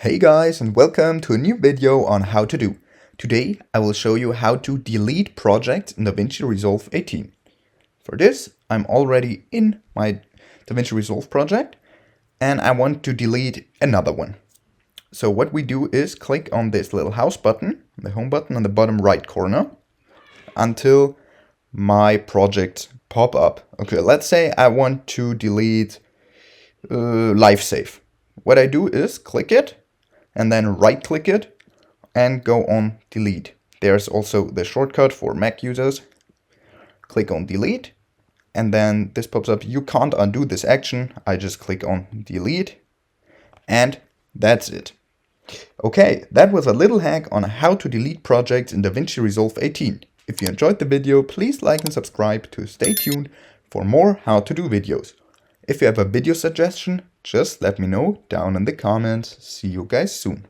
Hey guys, and welcome to a new video on how to do. Today I will show you how to delete projects in DaVinci Resolve 18. For this, I'm already in my DaVinci Resolve project and I want to delete another one. So what we do is click on this little house button, the home button on the bottom right corner, until my projects pop up. Okay, let's say I want to delete live save. What I do is click it and then right click it and go on delete. There's also the shortcut for Mac users. Click on delete and then this pops up. You can't undo this action. I just click on delete and that's it. Okay, that was a little hack on how to delete projects in DaVinci Resolve 18. If you enjoyed the video, please like and subscribe to stay tuned for more how to do videos. If you have a video suggestion, just let me know down in the comments. See you guys soon.